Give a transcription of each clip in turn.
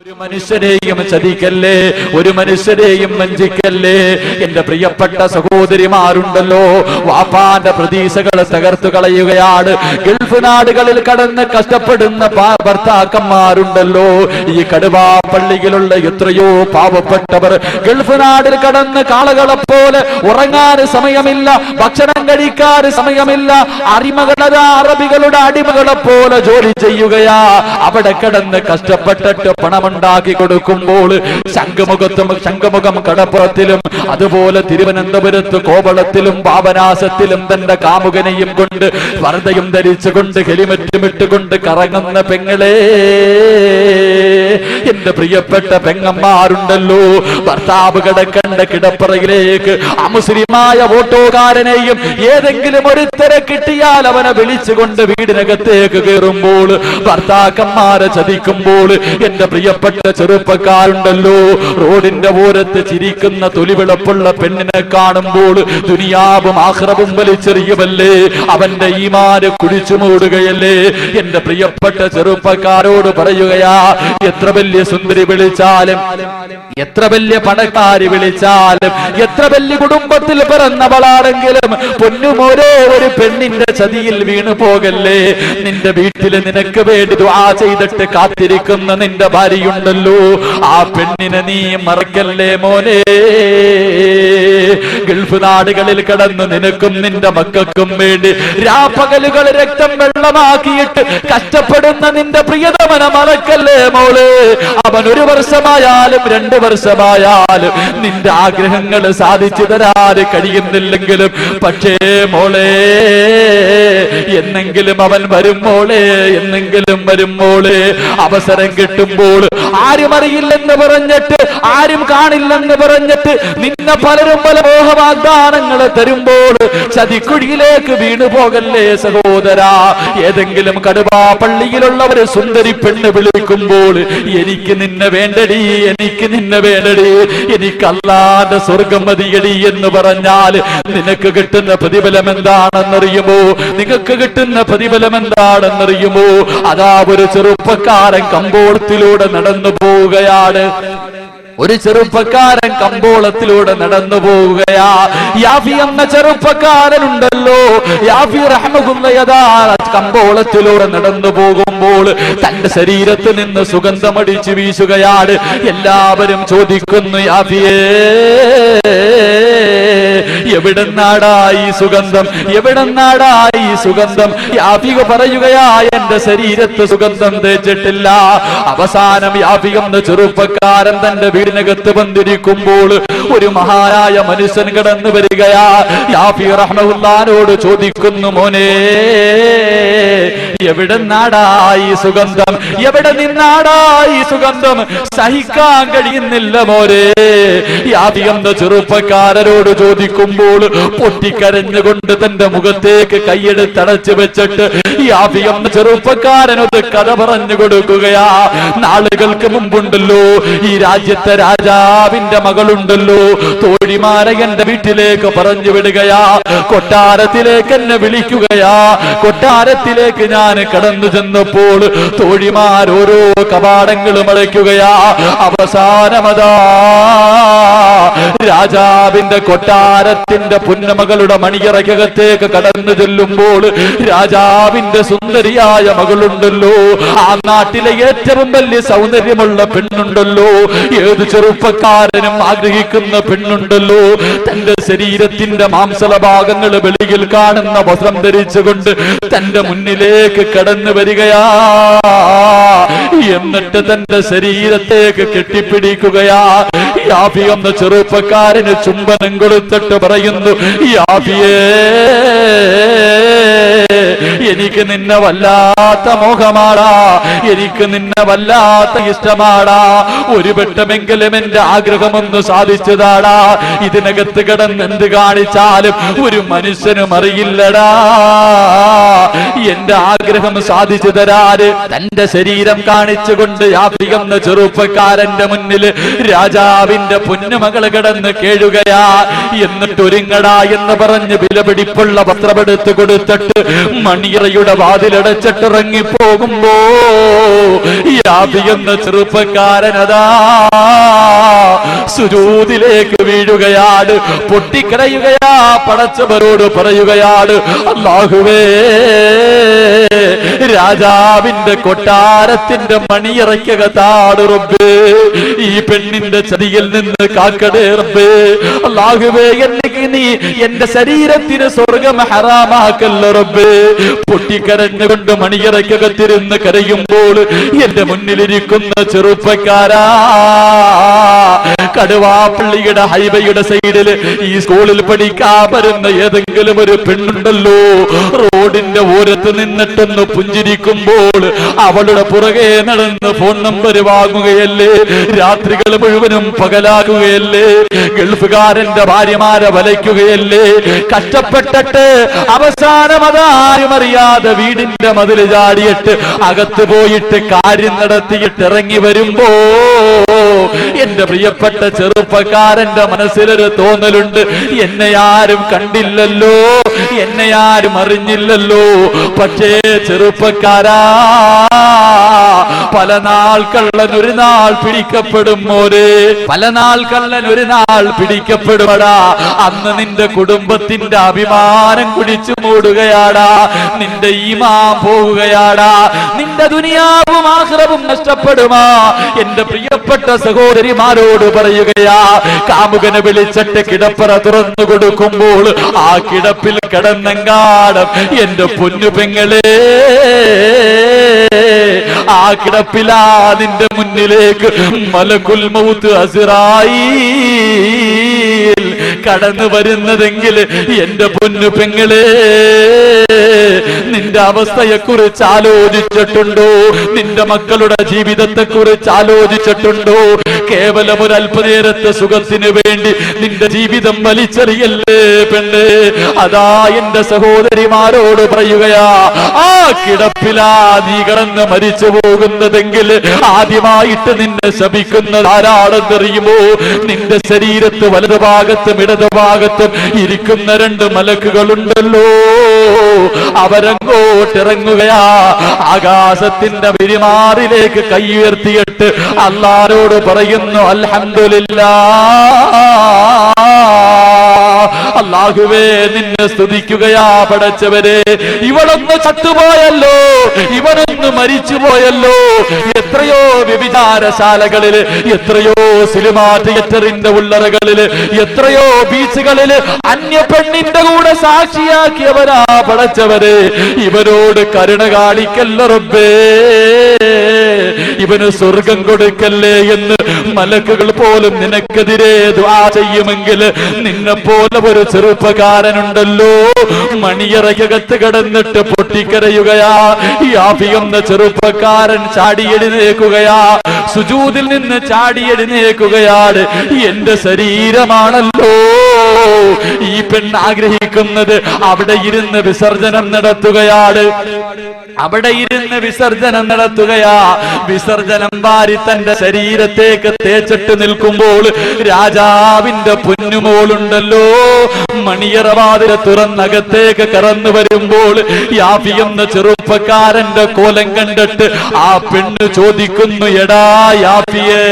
ഒരു മനുഷ്യരെയും ചതിക്കല്ലേ, ഒരു മനുഷ്യരെയും വഞ്ചിക്കല്ലേ. എന്റെ പ്രിയപ്പെട്ട സഹോദരിമാരുണ്ടല്ലോ, വാപ്പാന്റെ പ്രതീക്ഷകൾ തകർത്തു കളയുകയാണ്. ഗൾഫ് നാടുകളിൽ കടന്ന് കഷ്ടപ്പെടുന്ന ഭർത്താക്കന്മാരുണ്ടല്ലോ. ഈ കടുവാ പള്ളിയിലുള്ള എത്രയോ പാവപ്പെട്ടവർ ഗൾഫ് നാടിൽ കടന്ന് കാളകളെ പോലെ ഉറങ്ങാൻ സമയമില്ല, ഭക്ഷണം കഴിക്കാൻ സമയമില്ല, അറബികളുടെ അടിമകളെ പോലെ ജോലി ചെയ്യുകയാ. അവിടെ കിടന്ന് കഷ്ടപ്പെട്ടിട്ട് പണമുണ്ടാക്കി കൊടുക്കുമ്പോൾ ശംഖുമുഖം കടപ്പുറത്തിലും അതുപോലെ തിരുവനന്തപുരത്ത് കോവളത്തിലും പാപനാശത്തിലും തന്റെ കാമുകനെയും കൊണ്ട് വരദയും ധരിച്ചുകൊണ്ട് ഹെലിമറ്റും ഇട്ടുകൊണ്ട് കറങ്ങുന്ന പെങ്ങളെ, എന്റെ പ്രിയപ്പെട്ട പെങ്ങന്മാരുണ്ടല്ലോ, ഭർത്താവ് കിടക്കണ്ട കിടപ്പറയിലേക്ക് അമുസ്ലിമായ ഓട്ടോകാരനെയും ഏതെങ്കിലും ഒരുത്തരെ കിട്ടിയാൽ അവനെ വിളിച്ചുകൊണ്ട് വീടിനകത്തേക്ക് കയറുമ്പോൾ, ഭർത്താക്കന്മാരെ ചതിക്കുമ്പോൾ, എന്റെ പ്രിയപ്പെട്ട ചെറുപ്പക്കാരുണ്ടല്ലോ, റോഡിന്റെ ഓരത്ത് ചിരിക്കുന്ന തൊലിവിളപ്പുള്ള പെണ്ണിനെ കാണുമ്പോൾ ദുനിയാവും ആഖിറവും വലിച്ചെറിയുമല്ലേ, അവന്റെ ഈമാന് കുഴിച്ചു മൂടുകയല്ലേ. എന്റെ പ്രിയപ്പെട്ട ചെറുപ്പക്കാരോട് പറയുകയാ, എത്ര വലിയ സുന്ദരി വിളിച്ചാലും, എത്ര വലിയ പണക്കാരി വിളിച്ചാലും, എത്ര വലിയ കുടുംബത്തിൽ പിറന്നവളാണെങ്കിലും പൊന്നുമോരോ ഒരു പെണ്ണിന്റെ ചതിയിൽ വീണു പോകല്ലേ. നിന്റെ വീട്ടിൽ നിനക്ക് വേണ്ടി ദുആ ചെയ്തിട്ട് കാത്തിരിക്കുന്ന നിന്റെ ഭാര്യയുണ്ടല്ലോ, ആ പെണ്ണിനെ നീ മറക്കല്ലേ മോനെ. ഗൾഫ് നാടുകളിൽ കടന്നു നിനക്കും നിന്റെ മക്കൾക്കും വേണ്ടി രാപ്പകലുകൾ രക്തം വെള്ളമാക്കിയിട്ട് കഷ്ടപ്പെടുന്ന നിന്റെ പ്രിയതമനെ മറക്കല്ലേ മോള്. അവൻ 1 വർഷമായാലും 2 വർഷമായാലും നിന്റെ ആഗ്രഹങ്ങൾ സാധിച്ചു തരാൻ കഴിയുന്നില്ലെങ്കിലും, പക്ഷേ മോളെ എന്നെങ്കിലും അവൻ വരും മോളെ, എന്നെങ്കിലും വരും മോളെ. അവസരം കിട്ടുമ്പോൾ ആരും അറിയില്ലെന്ന് പറഞ്ഞിട്ട്, ആരും കാണില്ലെന്ന് പറഞ്ഞിട്ട് നിന്നെ പലരും പല മോഹവാഗ്ദാനങ്ങൾ തരുമ്പോൾ ചതിക്കുഴിയിലേക്ക് വീണു പോകല്ലേ സഹോദരാ. ഏതെങ്കിലും കടുവാ പള്ളിയിലുള്ളവര് സുന്ദരി പെണ്ണ് വിളിക്കുമ്പോൾ, എനിക്ക് നിന്നെ വേണ്ടടി, എനിക്ക് നിന്നെ വേണ്ടടി, എനിക്ക് അല്ലാഹുവിന്റെ സ്വർഗം മതിയടി എന്ന് പറഞ്ഞാൽ നിനക്ക് കിട്ടുന്ന പ്രതിഫലം എന്താണെന്നറിയുമോ? നിങ്ങൾക്ക് കിട്ടുന്ന പ്രതിഫലം എന്താണെന്നറിയുമോ? അതാ ഒരു ചെറുപ്പക്കാരൻ കമ്പോളത്തിലൂടെ നടന്നു പോവുകയാണ്. ഒരു ചെറുപ്പക്കാരൻ കമ്പോളത്തിലൂടെ നടന്നു പോവുകയാ. യാഫി എന്ന ചെറുപ്പക്കാരനുണ്ടല്ലോ, യാഫി റഹ്മത്തുള്ളാഹി കമ്പോളത്തിലൂടെ നടന്നു പോകുമ്പോൾ തന്റെ ശരീരത്തിൽ നിന്ന് സുഗന്ധമടിച്ചു വീശുകയാണ്. എല്ലാവരും ചോദിക്കുന്നു, യാഫിയേ എവിടെന്നാടായി സുഗന്ധം, എവിടെന്നാടായി സുഗന്ധം? യാഫിക പറയുകയാ, എന്റെ ശരീരത്ത് സുഗന്ധം തേച്ചിട്ടില്ല. അവസാനം യാഫി എന്ന ചെറുപ്പക്കാരൻ തന്റെ വീടിനകത്ത് വന്നിരിക്കുമ്പോൾ ഒരു മഹാനായ മനുഷ്യൻ കടന്നു വരികയാ. യാഫി റഹ്മത്തുള്ളാഹിയോട് ചോദിക്കുന്നു, മോനെ എവിടെന്നാടായി സുഗന്ധം, എവിടെ നിന്നാടായി സുഗന്ധം? സഹിക്കാൻ കഴിയുന്നില്ല മോനെ. യാഫി എന്ന ചെറുപ്പക്കാരനോട് ചോദിക്കുമ്പോൾ പൊട്ടിക്കരഞ്ഞുകൊണ്ട് തന്റെ മുഖത്തേക്ക് കൈയെടുത്തടച്ചു വെച്ചിട്ട് യാഫി എന്ന ചെറുപ്പക്കാരനൊരു കഥ പറഞ്ഞു കൊടുക്കുകയാ. നാളുകൾക്ക് മുമ്പുണ്ടല്ലോ, ഈ രാജ്യത്തെ രാജാവിന്റെ മകളുണ്ടല്ലോ, തോഴിമാരെ എന്റെ വീട്ടിലേക്ക് പറഞ്ഞു വിടുകയാ, കൊട്ടാരത്തിലേക്ക് എന്നെ വിളിക്കുകയാ. കൊട്ടാരത്തിലേക്ക് ഞാൻ കടന്നു ചെന്നപ്പോൾ തോഴിമാർ ഓരോ കവാടങ്ങളും അടയ്ക്കുകയാ. അവസാനമതാ രാജാവിന്റെ കൊട്ടാരത്തിന്റെ പുന്നമകളുടെ മണിയറയ്ക്കകത്തേക്ക് കടന്നു ചെല്ലുമ്പോൾ രാജാവിന്റെ സുന്ദരിയായ മകളുണ്ടല്ലോ, ആ നാട്ടിലെ ഏറ്റവും വലിയ സൗന്ദര്യമുള്ള പെണ്ണുണ്ടല്ലോ, ഏത് ചെറുപ്പക്കാരനും ആഗ്രഹിക്കുന്ന പെണ്ണുണ്ടല്ലോ, തന്റെ ശരീരത്തിന്റെ മാംസള ഭാഗങ്ങൾ വെളിയിൽ കാണുന്ന വസ്ത്രം ധരിച്ചുകൊണ്ട് തന്റെ മുന്നിലേക്ക് കടന്നു വരികയാ. എന്നിട്ട് തന്റെ ശരീരത്തേക്ക് കെട്ടിപ്പിടിക്കുകയാ. യാഫി എന്ന ചെറുപ്പക്കാരന് ചുംബനം കൊടുത്തിട്ട് പറയുന്നു, യാഫിയേ എനിക്ക് നിന്നെ വല്ലാത്ത മോഹമാടാ, എനിക്ക് നിന്നെ വല്ലാത്ത ഇഷ്ടമാടാ. ഒരു വട്ടമെങ്കിലും എന്റെ ആഗ്രഹമൊന്ന് സാധിച്ചതാടാ. ഇതിനകത്ത് കിടന്ന് എന്ത് കാണിച്ചാലും ഒരു മനുഷ്യനും അറിയില്ലടാ. എന്റെ ആഗ്രഹം സാധിച്ചു തരാറ് തന്റെ ശരീരം കാണിച്ചുകൊണ്ട് യാഫി എന്ന ചെറുപ്പക്കാരന്റെ മുന്നിൽ രാജാവിന്റെ പൊന്നുമകൾ കിടന്ന് കേഴുകയാ. എന്നിട്ട് ഒരുങ്ങടാ എന്ന് പറഞ്ഞ് വിലപിടിപ്പുള്ള വസ്ത്രമെടുത്ത് കൊടുത്തിട്ട് മണിയ മണിയറയുടെ വാതിലടച്ചിട്ടിറങ്ങി പോകുമ്പോ യാബി എന്ന ചെറുപ്പക്കാരനതാ സുജൂദിലേക്ക് വീഴുകയാണ്, പൊട്ടിക്കരയുകയാ, പടച്ചവരോട് പറയുകയാണ്, അല്ലാഹുവേ, രാജാവിന്റെ കൊട്ടാരത്തിന്റെ മണിയറയ്ക്കകത്താണ് റബ്ബേ, ഈ പെണ്ണിന്റെ ചതിയിൽ നിന്ന് കാക്കടേ റബ്ബേ. അല്ലാഹുവേ, എനിക്ക് നീ എന്റെ ശരീരത്തിന് സ്വർഗം ഹറാമാക്കല്ല റബ്ബേ. പൊട്ടിക്കരഞ്ഞുകൊണ്ട് മണിയറയ്ക്കകത്തിരുന്ന് കരയുമ്പോൾ എന്റെ മുന്നിലിരിക്കുന്ന ചെറുപ്പക്കാരാ, കടുവാപ്പള്ളിയുടെ ഹൈവേയുടെ സൈഡില് ഈ സ്കൂളിൽ പഠിക്കാൻ വരുന്ന ഏതെങ്കിലും ഒരു പെണ്ണുണ്ടല്ലോ, റോഡിന്റെ ഓരത്ത് നിന്നിട്ടൊന്ന് പുഞ്ചിരിക്കുമ്പോൾ അവളുടെ പുറകെ നടന്ന് ഫോൺ നമ്പർ വാങ്ങുകയല്ലേ, രാത്രികൾ മുഴുവനും പകലാകുകയല്ലേ, ഗൾഫുകാരന്റെ ഭാര്യമാരെ വലയ്ക്കുകയല്ലേ, കഷ്ടപ്പെട്ടിട്ട് അവസാനം അതാരും അറിയാതെ വീടിന്റെ മതിൽ ചാടിയിട്ട് അകത്ത് പോയിട്ട് കാര്യം നടത്തിയിട്ട് ഇറങ്ങി വരുമ്പോ എന്റെ പ്രിയപ്പെട്ട ചെറുപ്പക്കാരന്റെ മനസ്സിലൊരു തോന്നലുണ്ട്, എന്നെ ആരും കണ്ടില്ലല്ലോ, എന്നെ ആരും അറിഞ്ഞില്ലല്ലോ. പക്ഷേ ചെറുപ്പക്കാരാ, പല നാൾ കള്ളൻ ഒരു നാൾ പിടിക്കപ്പെടും മോരെ, പല നാൾ കള്ളൻ ഒരു നാൾ പിടിക്കപ്പെടുമടാ. അന്ന് നിന്റെ കുടുംബത്തിന്റെ അഭിമാനം കുടിച്ചു മൂടുകയാടാ, നിന്റെ ഈമാൻ പോവുകയാടാ, നിന്റെ ദുനിയാവും ആഖിറവും നഷ്ടപ്പെടുമാ. എന്റെ പ്രിയപ്പെട്ട സഹോദരിമാരോട് പറയുകയാ, കാമുകനെ വിളിച്ചിട്ട് കിടപ്പറ തുറന്നു കൊടുക്കുമ്പോൾ ആ കിടപ്പിൽ കിടന്നെങ്കാടും എന്റെ പൊന്നു പെങ്ങളെ, ആ കിടപ്പിലാ നിന്റെ മുന്നിലേക്ക് മലക്കുൽ മൗത്ത് അസ്റായീൽ കടന്നു വരുന്നതെങ്കിൽ എന്റെ പൊന്നു പെങ്ങളെ, നിന്റെ അവസ്ഥയെക്കുറിച്ച് ആലോചിച്ചിട്ടുണ്ടോ? നിന്റെ മക്കളുടെ ജീവിതത്തെ കുറിച്ച് ആലോചിച്ചിട്ടുണ്ടോ? കേവലം ഒരു അല്പനേരത്തെ സുഖത്തിന് വേണ്ടി നിന്റെ ജീവിതം വലിച്ചെറിയല്ലേ പെണ്ണ്. അതാ എന്റെ സഹോദരിമാരോട് പറയുകയാ, ആ കിടപ്പിലാ നീ കിടന്ന് മരിച്ചു പോകുന്നതെങ്കിൽ ആദ്യമായിട്ട് നിന്നെ ശപിക്കുന്നത് ആരാണെന്നറിയുമോ? നിന്റെ ശരീരത്ത് വലതുഭാഗത്തും ഇടതുഭാഗത്തും ഇരിക്കുന്ന രണ്ട് മലക്കുകളുണ്ടല്ലോ, അവരങ്ങോട്ടിറങ്ങുകയാ, ആകാശത്തിന്റെ പെരുമാറിലേക്ക് കൈ ഉയർത്തിയിട്ട് അല്ലാഹുവോട് പറയുന്നു, അൽഹംദുലില്ലാഹ്, അല്ലാഹുവേ നിന്നെ സ്തുതിക്കുകയാ പടച്ചവരെ. ഇവളൊന്ന് ചത്തുപോയല്ലോ, ഇവനൊന്ന് മരിച്ചുപോയല്ലോ. എത്രയോ വ്യഭിചാരശാലകളില്, എത്രയോ സിനിമാ തിയേറ്ററിന്റെ ഉള്ളറകളില്, എത്രയോ ബീച്ചുകളില് അന്യ പെണ്ണിന്റെ കൂടെ സാക്ഷിയാക്കിയവരാ പടച്ചവരെ. ഇവരോട് കരുണ കാണിക്കല്ല റബ്ബേ, ഇവന് സ്വർഗം കൊടുക്കല്ലേ എന്ന് മലക്കുകൾ പോലും നിനക്കെതിരെ ദുആ ചെയ്യുമെങ്കിൽ നിന്നെ പോലെ ഒരു ചെറുപ്പക്കാരനുണ്ടല്ലോ, മണിയറയ്ക്കകത്ത് കിടന്നിട്ട് പൊട്ടിക്കരയുകയാ. യാഫി എന്ന ചെറുപ്പക്കാരൻ ചാടിയെഴുന്നേക്കുകയാ, സുജൂദിൽ നിന്ന് ചാടിയെഴുന്നേക്കുകയാണ്. എന്റെ ശരീരമാണല്ലോ ഈ പെണ്ണ് ആഗ്രഹിക്കുന്നത്, അവിടെ ഇരുന്ന് വിസർജനം നടത്തുകയാണ്, അവിടെ ഇരുന്ന് വിസർജനം നടത്തുകയാ. വിസർജനം വാരി തന്റെ ശരീരത്തേക്ക് തേച്ചിട്ട് നിൽക്കുമ്പോൾ രാജാവിന്റെ പൊന്നുമോളുണ്ടല്ലോ, മണിയറവാതിൽ തുറന്നകത്തേക്ക് കടന്നു വരുമ്പോൾ യാഫി എന്ന ചെറുപ്പക്കാരന്റെ കോലം കണ്ടിട്ട് ആ പെണ്ണ് ചോദിക്കുന്നു, എടാ യാഫിയേ,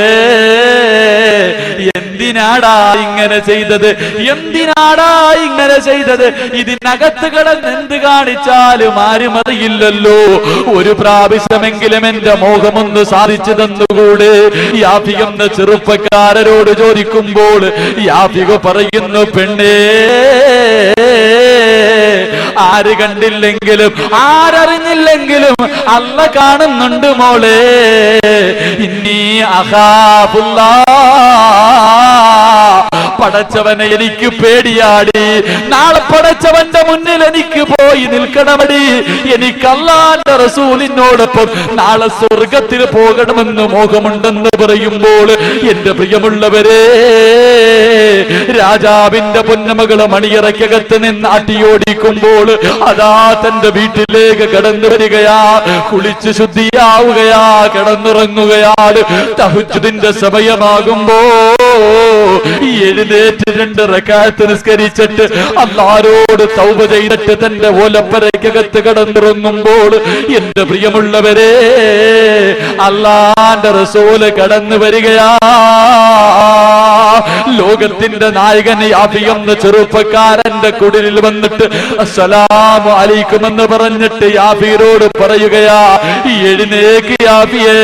എന്തിനാടാ ഇങ്ങനെ ചെയ്തത്? എന്തിനാടാ ഇങ്ങനെ ചെയ്തത്? ഇതിനകത്ത് കിടന്ന് എന്ത് കാണിച്ചാലും ആരും അറിയില്ലല്ലോ. ഒരു പ്രാവശ്യമെങ്കിലും എന്റെ മോഹമൊന്ന് സാധിച്ചു തന്നുകൂടെ? യാഫി എന്ന ചെറുപ്പക്കാരനോട് ചോദിക്കുമ്പോൾ യാഫിക പറയുന്നു, പെണ്ണേ, ആര് കണ്ടില്ലെങ്കിലും ആരറിഞ്ഞില്ലെങ്കിലും അല്ല കാണുന്നുണ്ട് മോളെ. ഇന്നീ അഖാഫുല്ലാഹ്, പടച്ചവനെ എനിക്ക് പേടിയാടി. നാളെ പടച്ചവന്റെ മുന്നിൽ എനിക്ക് പോയി നിൽക്കണമടി. എനിക്ക് അല്ലാഹുവിന്റെ റസൂലിനോടൊപ്പം നാളെ സ്വർഗത്തിൽ പോകണമെന്ന് മോഹമുണ്ടെന്ന് പറയുമ്പോൾ എന്റെ പ്രിയമുള്ളവരെ, രാജാവിന്റെ പൊന്നമകള് മണിയറയ്ക്കകത്ത് നിന്ന് അട്ടിയോടിക്കുമ്പോൾ അതാ തന്റെ വീട്ടിലേക്ക് കടന്നു വരികയാ, കുളിച്ച് ശുദ്ധിയാവുകയാ, കിടന്നുറങ്ങുകയാണ്. തഹജ്ജുദിന്റെ സമയമാകുമ്പോൾ എഴുന്നേറ്റ് 2 റക്അത്ത് നിസ്കരിച്ചിട്ട് അല്ലാഹുവോട് തൗബ ചെയ്തിട്ട് തന്റെ ഓലപ്പരയ്ക്കകത്ത് കടന്നിറങ്ങുമ്പോൾ എന്റെ പ്രിയമുള്ളവരെ അല്ലാഹുവിന്റെ റസൂല് കടന്നു വരികയാ. ലോകത്തിന്റെ നായകൻ യാഫി എന്ന ചെറുപ്പക്കാരന്റെ കുടിലിൽ വന്നിട്ട് അസ്സലാമു അലൈക്കും എന്ന് പറഞ്ഞിട്ട് യാഫിയോട് പറയുകയാ, എഴുന്നേക്ക് യാഫിയേ,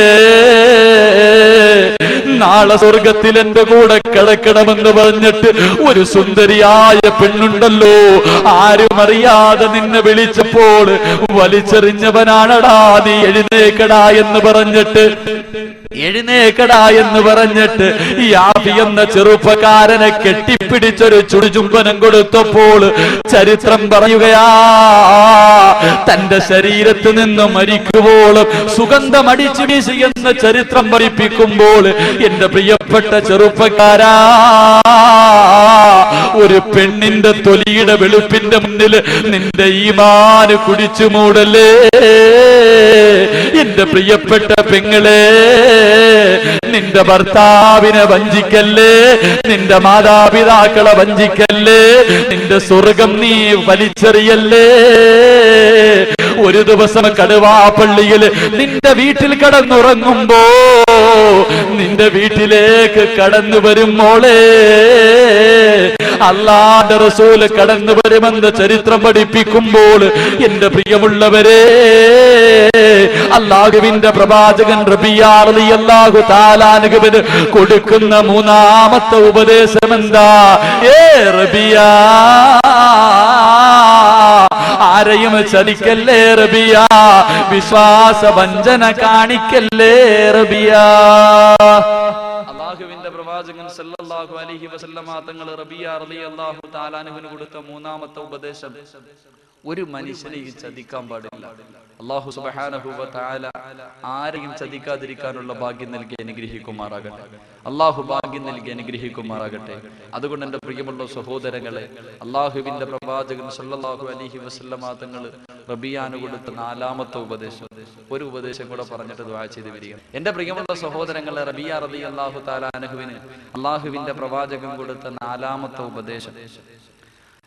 നാളെ സ്വർഗത്തിൽ എന്റെ കൂടെ കിടക്കണമെന്ന് പറഞ്ഞിട്ട് ഒരു സുന്ദരിയായ പെണ്ണുണ്ടല്ലോ, ആരും അറിയാതെ നിന്നെ വിളിച്ചപ്പോൾ വലിച്ചെറിഞ്ഞവനാണടാ നീ, എഴുന്നേക്കടാ എന്ന് പറഞ്ഞിട്ട് യാഫി എന്ന ചെറുപ്പക്കാരനെ കെട്ടിപ്പിടിച്ചൊരു ചുടുചുംബനം കൊടുത്തപ്പോൾ ചരിത്രം പറയുകയാ, തന്റെ ശരീരത്ത് നിന്ന് മരിക്കുവോളം സുഗന്ധമടിച്ചു വീശി എന്ന ചരിത്രം പഠിപ്പിക്കുമ്പോൾ എന്റെ പ്രിയപ്പെട്ട ചെറുപ്പക്കാരാ, ഒരു പെണ്ണിന്റെ തൊലിയുടെ വെളുപ്പിന്റെ മുന്നിൽ നിന്റെ ഈമാന് കുടിച്ചു മൂടല്ലേ. എന്റെ പ്രിയപ്പെട്ട പെങ്ങളെ, നിന്റെ ഭർത്താവിനെ വഞ്ചിക്കല്ലേ, നിന്റെ മാതാപിതാക്കളെ വഞ്ചിക്കല്ലേ, നിന്റെ സ്വർഗം നീ വലിച്ചെറിയല്ലേ. ഒരു ദിവസം കടുവാപ്പള്ളിയിൽ നിന്റെ വീട്ടിൽ കടന്നുറങ്ങുമ്പോ നിന്റെ വീട്ടിലേക്ക് കടന്നു വരും മോളെ, അല്ലാഹുവിന്റെ റസൂല് കടന്നു വരുമെന്ന് ചരിത്രം പഠിപ്പിക്കുമ്പോൾ എന്റെ പ്രിയമുള്ളവരെ, അല്ലാഹുവിന്റെ പ്രവാചകൻ റബിയ റളിയല്ലാഹു തആല അൻഹുവിന് കൊടുക്കുന്ന 3ാമത്തെ ഉപദേശം എന്താ? റബിയ, ആരെയും ചതിക്കല്ലേ റബിയ, വിശ്വാസ വഞ്ചന കാണിക്കല്ലേ റബിയ. അല്ലാഹുവിന്റെ പ്രവാചകൻ സല്ലല്ലാഹു അലൈഹി വസല്ലമ തങ്ങൾ റബിയ റളിയല്ലാഹു തആല അൻഹുവിന് കൊടുത്ത 3ാമത്തെ ഉപദേശം, ഒരു മനുഷ്യനെയും ചതിക്കാൻ പാടില്ല. അല്ലാഹു സുബ്ഹാനഹു വ തആല ആരെയും ചതിക്കാതിരിക്കാനുള്ള ഭാഗ്യം നൽകി അനുഗ്രഹിക്കുമാറാകട്ടെ. അല്ലാഹു ഭാഗ്യം നൽകി അനുഗ്രഹിക്കുമാറാകട്ടെ. അതുകൊണ്ട് എന്റെ പ്രിയമുള്ള സഹോദരങ്ങളെ, അല്ലാഹുവിന്റെ പ്രവാചകൻ സല്ലല്ലാഹു അലൈഹി വസല്ലമ തങ്ങൾ റബിയാന് കൊടുത്ത 4ാമത്തെ ഉപദേശം, ഒരു ഉപദേശം കൂടെ പറഞ്ഞിട്ട് ദുആ ചെയ്ത് വരിക. എന്റെ പ്രിയമുള്ള സഹോദരങ്ങളെ, റബിയ റളിയല്ലാഹു തആല അൻഹുവിന് അല്ലാഹുവിന്റെ പ്രവാചകൻ കൊടുത്ത 4ാമത്തെ ഉപദേശം,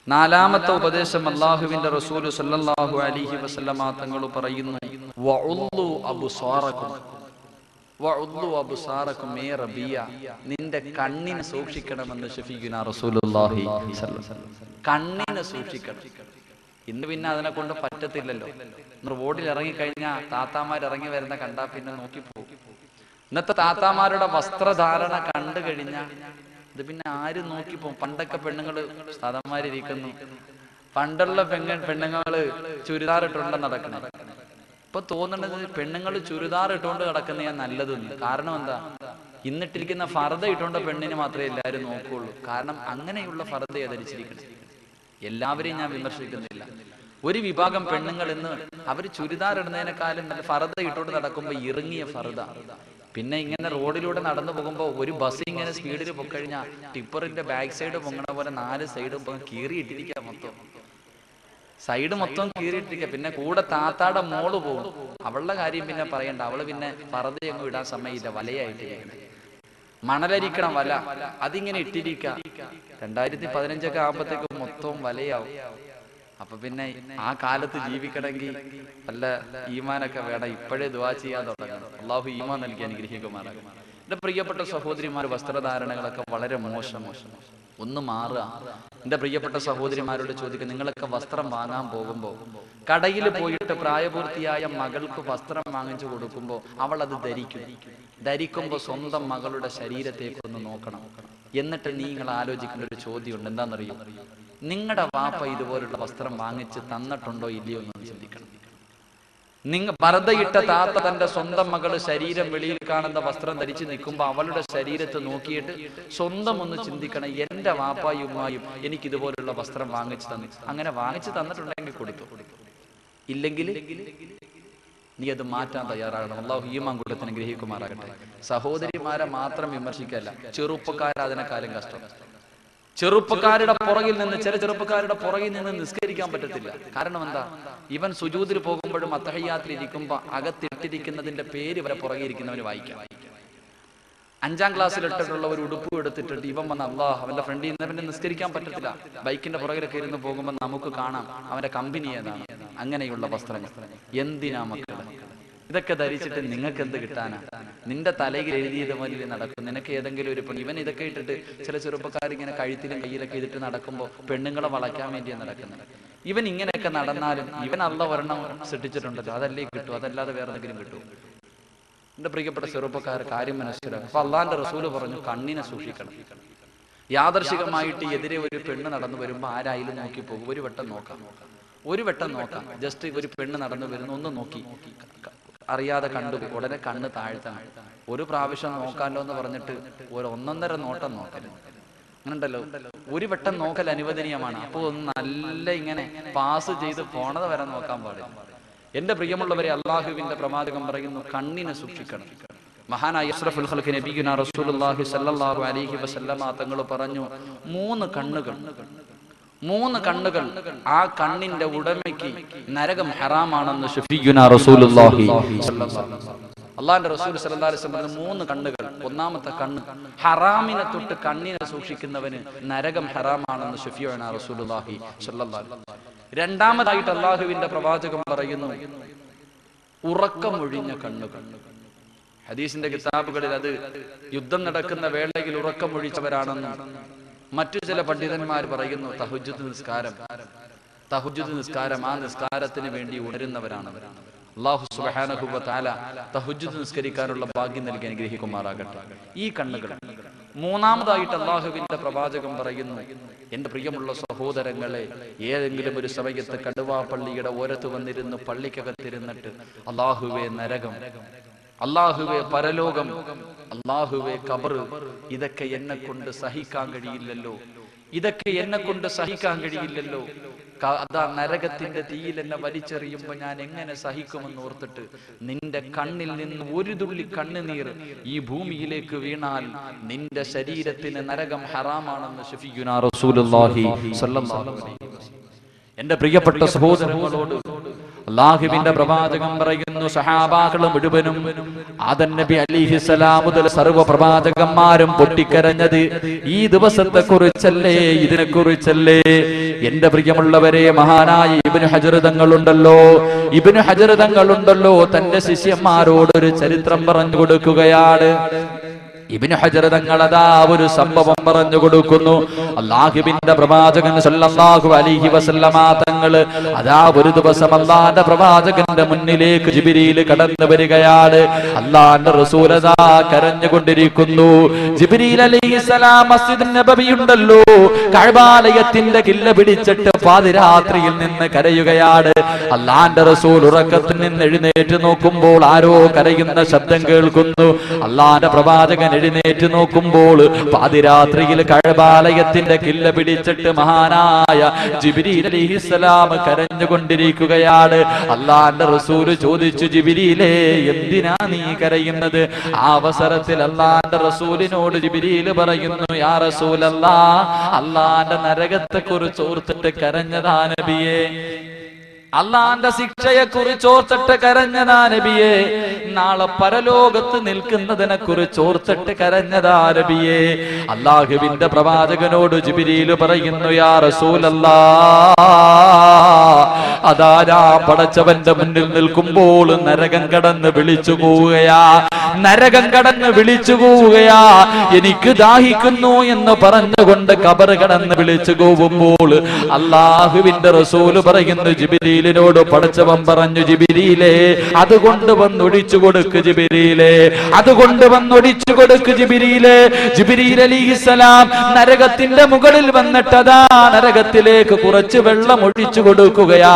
4ാമത്തെ ഉപദേശം അല്ലാഹുവിന്റെ റസൂൽ സല്ലല്ലാഹു അലൈഹി വസല്ലമ തങ്ങൾ പറയുന്നു, വഉല്ലു അബ്സാറകും, വഉല്ലു അബ്സാറകും മേ റബിയ, നിന്റെ കണ്ണിനെ സൂക്ഷിക്കണമെന്ന് ശഫീഖുനാ റസൂലുള്ളാഹി സ്വല്ലല്ലാഹു അലൈഹി വസല്ലം. കണ്ണിനെ സൂക്ഷിക്കണം. ഇന്ന് പിന്നെ അതിനെ കൊണ്ട് പറ്റത്തില്ലല്ലോ. റോഡിൽ ഇറങ്ങിക്കഴിഞ്ഞാൽ താത്താമാർ ഇറങ്ങി വരുന്ന കണ്ടാ പിന്നെ നോക്കിപ്പോകും. ഇന്നത്തെ താത്താമാരുടെ വസ്ത്രധാരണ കണ്ടു കഴിഞ്ഞാൽ ഇത് പിന്നെ ആരും നോക്കിപ്പോ. പണ്ടൊക്കെ പെണ്ണുങ്ങള് സാധാമാരിയിരിക്കുന്നു, പണ്ടുള്ള പെണ്ണുങ്ങള് ചുരിദാർ ഇട്ടുകൊണ്ട് നടക്കണം. ഇപ്പൊ തോന്നുന്നത് പെണ്ണുങ്ങൾ ചുരിദാർ ഇട്ടുകൊണ്ട് നടക്കുന്നതാ നല്ലതെന്ന്. കാരണം എന്താ? ഇന്നിട്ടിരിക്കുന്ന ഫർദ ഇട്ടുകൊണ്ട് പെണ്ണിന് മാത്രമേ എല്ലാവരും നോക്കുള്ളൂ. കാരണം അങ്ങനെയുള്ള ഫർദയെ ധരിച്ചിരിക്കണം. എല്ലാവരെയും ഞാൻ വിമർശിക്കുന്നില്ല. ഒരു വിഭാഗം പെണ്ണുങ്ങൾ ഇന്ന് അവര് ചുരിദാർ ഇടുന്നതിനേക്കാളും നല്ല ഫർദ ഇട്ടുകൊണ്ട് നടക്കുമ്പോ ഇറങ്ങിയ ഫർദ. പിന്നെ ഇങ്ങനെ റോഡിലൂടെ നടന്നു പോകുമ്പോൾ ഒരു ബസ് ഇങ്ങനെ സ്പീഡിൽ പൊക്കഴിഞ്ഞാൽ ടിപ്പറിന്റെ ബാക്ക് സൈഡ് പൊങ്ങണ പോലെ 4 സൈഡും കീറിയിട്ടിരിക്കുക. മൊത്തം സൈഡ് മൊത്തം കീറിയിട്ടിരിക്കുക. പിന്നെ കൂടെ താത്താടെ മോള് പോകും. അവളുടെ കാര്യം പിന്നെ പറയണ്ട. അവള് പിന്നെ ഫർദയൊന്നും ഇടാൻ സമയമില്ല, വലയായിട്ടിരിക്കണം. മണലരിക്കണം വല, അതിങ്ങനെ ഇട്ടിരിക്കുക. 2015 ആകുമ്പോഴത്തേക്ക് മൊത്തവും വലയാവും. അപ്പൊ പിന്നെ ആ കാലത്ത് ജീവിക്കണമെങ്കിൽ നല്ല ഈമാനൊക്കെ വേണം. ഇപ്പോഴേ ദുആ ചെയ്യാൻ തുടങ്ങണം. അല്ലാഹു ഈമാൻ നൽകി അനുഗ്രഹിക്കുമാറാകട്ടെ. എന്റെ പ്രിയപ്പെട്ട സഹോദരിമാർ, വസ്ത്രധാരണങ്ങളൊക്കെ വളരെ മോശം. ഒന്ന് മാറുക. എന്റെ പ്രിയപ്പെട്ട സഹോദരിമാരോട് ചോദിക്കുക, നിങ്ങളൊക്കെ വസ്ത്രം വാങ്ങാൻ പോകുമ്പോൾ കടയിൽ പോയിട്ട് പ്രായപൂർത്തിയായ മകൾക്ക് വസ്ത്രം വാങ്ങിച്ചു കൊടുക്കുമ്പോൾ അവൾ അത് ധരിക്കുമ്പോൾ സ്വന്തം മകളുടെ ശരീരത്തേക്ക് ഒന്ന് നോക്കണം. എന്നിട്ട് നിങ്ങൾ ആലോചിക്കേണ്ട ഒരു ചോദ്യമുണ്ട്. എന്താണെന്നറിയോ? നിങ്ങളുടെ വാപ്പ ഇതുപോലുള്ള വസ്ത്രം വാങ്ങിച്ച് തന്നിട്ടുണ്ടോ ഇല്ലയോ എന്ന് ചിന്തിക്കണം. നിങ്ങൾ പർദ്ദയിട്ട താത്ത തന്റെ സ്വന്തം മകള് ശരീരം വെളിയിൽ കാണുന്ന വസ്ത്രം ധരിച്ച് നിൽക്കുമ്പോ അവളുടെ ശരീരത്തെ നോക്കിയിട്ട് സ്വന്തം ഒന്ന് ചിന്തിക്കണം, എന്റെ വാപ്പായും ഉമ്മായും എനിക്ക് ഇതുപോലുള്ള വസ്ത്രം വാങ്ങിച്ചു തന്നു. അങ്ങനെ വാങ്ങിച്ചു തന്നിട്ടുണ്ടെങ്കിൽ കൊടുത്തു, ഇല്ലെങ്കിൽ നീ അത് മാറ്റാൻ തയ്യാറാകണം. അല്ലാഹു ഈമാൻ കൊടുത്ത് അനുഗ്രഹിക്കുമാറാകട്ടെ. സഹോദരിമാരെ മാത്രം വിമർശിക്കല്ല, ചെറുപ്പക്കാരെ അതിനെക്കാളും കഷ്ടം. ചെറുപ്പക്കാരുടെ പുറകിൽ നിന്ന്, ചില ചെറുപ്പക്കാരുടെ പുറകിൽ നിന്ന് നിസ്കരിക്കാൻ പറ്റത്തില്ല. കാരണം എന്താ? ഇവൻ സുജൂദിൽ പോകുമ്പോഴും അത്തഹിയ്യാത്തിൽ ഇരിക്കുമ്പോ അകത്തിട്ടിരിക്കുന്നതിന്റെ പേര് വരെ പുറകെ ഇരിക്കുന്നവന് വായിക്കാം. 5ാം ക്ലാസ്സിൽ ഇട്ടിട്ടുള്ള ഒരു ഉടുപ്പ് എടുത്തിട്ടിട്ട് ഇവൻ വന്ന് അള്ളാഹ് അവന്റെ ഫ്രണ്ടിൽ നിന്ന് പിന്നെ നിസ്കരിക്കാൻ പറ്റത്തില്ല. ബൈക്കിന്റെ പുറകിലൊക്കെ ഇരുന്ന് പോകുമ്പോൾ നമുക്ക് കാണാം അവന്റെ കമ്പനി ഏതാണ്. അങ്ങനെയുള്ള വസ്ത്രങ്ങൾ എന്തിനാ മക്കളെ? ഇതൊക്കെ ധരിച്ചിട്ട് നിങ്ങൾക്ക് എന്ത് കിട്ടാനാ? നിന്റെ തലയിൽ എഴുതിയത് പോലെ നടക്കും. നിനക്ക് ഏതെങ്കിലും ഒരു പെണ്ണ്, ഇവൻ ഇതൊക്കെ ഇട്ടിട്ട് ചില ചെറുപ്പക്കാർ ഇങ്ങനെ കഴുത്തിലും കയ്യിലൊക്കെ ഇതിട്ട് നടക്കുമ്പോൾ പെണ്ണുങ്ങളെ വളയ്ക്കാൻ വേണ്ടിയാണ് നടക്കുന്നത്. ഇവൻ ഇങ്ങനെയൊക്കെ നടന്നാലും ഇവൻ അള്ളാഹ് ഒരെണ്ണം സൃഷ്ടിച്ചിട്ടുണ്ടല്ലോ, അതല്ലേ കിട്ടും, അതല്ലാതെ വേറെ എന്തെങ്കിലും കിട്ടും? എന്റെ പ്രിയപ്പെട്ട ചെറുപ്പക്കാർ കാര്യം മനസ്സിലാക്കും. അപ്പൊ അള്ളാന്റെ റസൂല് പറഞ്ഞു കണ്ണിനെ സൂക്ഷിക്കണം. യാദർശികമായിട്ട് എതിരെ ഒരു പെണ്ണ് നടന്നു വരുമ്പോ ആരായാലും നോക്കി പോകും. ഒരു വട്ടം നോക്കാം. ജസ്റ്റ് ഒരു പെണ്ണ് നടന്നു വരുന്നു, ഒന്ന് നോക്കി, അറിയാതെ കണ്ടു, ഉടനെ കണ്ണ് താഴ്ത്തണം. ഒരു പ്രാവശ്യം നോക്കാമല്ലോ എന്ന് പറഞ്ഞിട്ട് ഒരു 1.5 നോട്ടം നോക്കരുത്. അങ്ങനെ ഉണ്ടല്ലോ, ഒരു വട്ടം നോക്കൽ അനുവദനീയമാണ്. അപ്പോൾ ഒന്ന് നല്ല ഇങ്ങനെ പാസ് ചെയ്ത് പോണത് വരെ നോക്കാൻ പാടില്ല. എന്റെ പ്രിയമുള്ളവരെ, അള്ളാഹുവിന്റെ പ്രവാചകൻ പറയുന്നു കണ്ണിനെ സൂക്ഷിക്കണം. മഹാനായ അഷ്റഫുൽ ഖൽഖ് നബിയുനാ റസൂലുള്ളാഹി സ്വല്ലല്ലാഹു അലൈഹി വസല്ലമ തങ്ങൾ പറഞ്ഞു 3 കണ്ണുകൾ ആ കണ്ണിന്റെ ഉടമയ്ക്ക് നരകം ഹറാമാണെന്ന് ശഫീഉനാ റസൂലുള്ളാഹി സ്വല്ലല്ലാഹു അലൈഹി വസല്ലം. അള്ളാഹുവിന്റെ റസൂൽ സ്വല്ലല്ലാഹു അലൈഹി വസല്ലം 3 കണ്ണുകൾ. ഒന്നാമത്തെ കണ്ണ്, ഹറാമിനെ തൊട്ട് കണ്ണിനെ സൂക്ഷിക്കുന്നവന് നരകം ഹറാമാണെന്ന് ശഫീഉനാ റസൂലുള്ളാഹി സ്വല്ലല്ലാഹു അലൈഹി വസല്ലം. രണ്ടാമതായിട്ട് അള്ളാഹുവിന്റെ പ്രവാചകൻ പറയുന്നു ഉറക്കമൊഴിഞ്ഞ കണ്ണുകൾ. ഹദീസിന്റെ കിതാബുകളിൽ അത് യുദ്ധം നടക്കുന്ന വേളയിൽ ഉറക്കമൊഴിച്ചവരാണെന്ന് മറ്റു ചില പണ്ഡിതന്മാർ പറയുന്നു. തഹജ്ജുദ് നിസ്കാരം ആ നിസ്കാരത്തിന് വേണ്ടി ഉണരുന്നവരാണ്. അല്ലാഹു സുബ്ഹാനഹു വ തആല തഹജ്ജുദ് നിസ്കരിക്കാനുള്ള ഭാഗ്യം നൽകി അനുഗ്രഹിക്കുമാറാകട്ടെ. ഈ കണ്ണുകൾ. മൂന്നാമതായിട്ട് അള്ളാഹുവിന്റെ പ്രവാചകൻ പറയുന്നു, എന്റെ പ്രിയമുള്ള സഹോദരങ്ങളെ, ഏതെങ്കിലും ഒരു സമയത്ത് കടുവാപ്പള്ളിയുടെ ഓരത്ത് വന്നിരുന്ന് പള്ളിക്കകത്തിരുന്നിട്ട് അള്ളാഹുവേ നരകം, അള്ളാഹുവേ പരലോകം, അള്ളാഹുവേ ഖബർ, ഇതൊക്കെ എന്നെ കൊണ്ട് സഹിക്കാൻ കഴിയില്ലല്ലോ, അതാ നരകത്തിന്റെ തീയിൽ എന്നെ വലിച്ചെറിയുമ്പോ ഞാൻ എങ്ങനെ സഹിക്കുമെന്ന് ഓർത്തിട്ട് നിന്റെ കണ്ണിൽ നിന്ന് ഒരു തുള്ളി കണ്ണുനീർ ഈ ഭൂമിയിലേക്ക് വീണാൽ നിന്റെ ശരീരത്തിന് നരകം ഹറാമാണെന്ന് ശഫീഉനാ റസൂലുള്ളാഹി സ്വല്ലല്ലാഹു അലൈഹി വസല്ലം. എന്റെ പ്രിയപ്പെട്ട സഹോദരങ്ങളോട് അല്ലാഹുവിന്റെ പ്രവാചകൻ പറയുന്നു, സഹാബാക്കൾ മുഴുവനും ആദം നബി അലൈഹിസ്സലാം മുതൽ സർവ്വ പ്രവാചകന്മാരും പൊട്ടിക്കരഞ്ഞത് ഈ ദിവസത്തെ കുറിച്ചല്ലേ, ഇതിനെ കുറിച്ചല്ലേ? എന്റെ പ്രിയമുള്ളവരെ, മഹാനായ ഇബ്നു ഹജർ തങ്ങളുണ്ടല്ലോ തന്റെ ശിഷ്യന്മാരോട് ഒരു ചരിത്രം പറഞ്ഞു കൊടുക്കുകയാണ്. ഇബ്നു ഹജർ തങ്ങൾ അതാ ഒരു സംഭവം പറഞ്ഞു കൊടുക്കുന്നു. അല്ലാഹുവിന്റെ പ്രവാചകൻ സല്ലല്ലാഹു അലൈഹി വസല്ലമ തങ്ങൾ അതാ ഒരു ദിവസം അല്ലാഹുവിന്റെ പ്രവാചകന്റെ മുന്നിലേക്ക് ജിബ്രീൽ കടന്നു വരികയാണ്. അല്ലാഹുവിന്റെ റസൂൽ അതാ കരഞ്ഞുകൊണ്ടിരിക്കുന്നു. ജിബ്രീൽ അലൈഹിസ്സലാം മസ്ജിദ് നബവി ഉണ്ടല്ലോ, കഅബാലയത്തിന്റെ കില്ല പിടിച്ചിട്ട് പാതിരാത്രിയിൽ നിന്ന് കരയുകയാണ്. അല്ലാഹുവിന്റെ റസൂൽ ഉറക്കത്തിൽ നിന്ന് എഴുന്നേറ്റ് നോക്കുമ്പോൾ ആരോ കരയുന്ന ശബ്ദം കേൾക്കുന്നു. അല്ലാഹുവിന്റെ പ്രവാചകൻ എഴുന്നേറ്റ് നോക്കുമ്പോൾ പാതിരാത്രിയിൽ കഅബാലയത്തിന്റെ കില്ല പിടിച്ചിട്ട് മഹാനായ ജിബ്രീൽ അലൈഹിസ്സലാം കരഞ്ഞുകൊണ്ടിരിക്കുകയാണ്. അല്ലാഹുവിന്റെ റസൂൽ ചോദിച്ചു, ജിബ്രീലേ, എന്തിനാ നീ കരയുന്നത്? ആ അവസരത്തിൽ അല്ലാഹുവിന്റെ റസൂലിനോട് ജിബ്രീൽ പറയുന്നു, യാ റസൂലല്ലാഹ്, അല്ലാഹുവിന്റെ നരകത്തെ കുറിച്ച് ഓർത്തിട്ട് കരഞ്ഞതാ നബിയേ, അള്ളാന്റെ ശിക്ഷയെ കുറിച്ച് ഓർത്തിട്ട് കരഞ്ഞതാ നബിയേ, നാളെ പരലോകത്ത് നിൽക്കുന്നതിനെ കുറിച്ച് ഓർത്തിട്ട് കരഞ്ഞതാ നബിയേ. അല്ലാഹുവിന്റെ പ്രവാചകനോട് ജിബ്രീൽ പറയുന്നു, യാ റസൂലല്ലാഹ്, അതാ ഞാൻ പടച്ചവന്റെ മുന്നിൽ നിൽക്കുമ്പോൾ നരകം കടന്ന് വിളിച്ചു പോവുകയാ, എനിക്ക് ദാഹിക്കുന്നു എന്ന് പറഞ്ഞുകൊണ്ട് ഖബർ കടന്ന് വിളിച്ചു പോകുമ്പോൾ അല്ലാഹുവിന്റെ റസൂൽ പറയുന്നു ജിബ്രീലിനോട്, പടച്ചവൻ പറഞ്ഞു, ജിബ്രീലേ, അതുകൊണ്ട് വന്നൊടിച്ചു കൊടുക്ക് ജിബ്രീലേ, ജിബ്രീൽ അലൈഹിസ്സലാം നരകത്തിന്റെ മുകളിൽ വന്നിട്ടതാ നരകത്തിലേക്ക് കുറച്ച് വെള്ളം ഒഴിച്ചു കൊടുക്കുകയാ.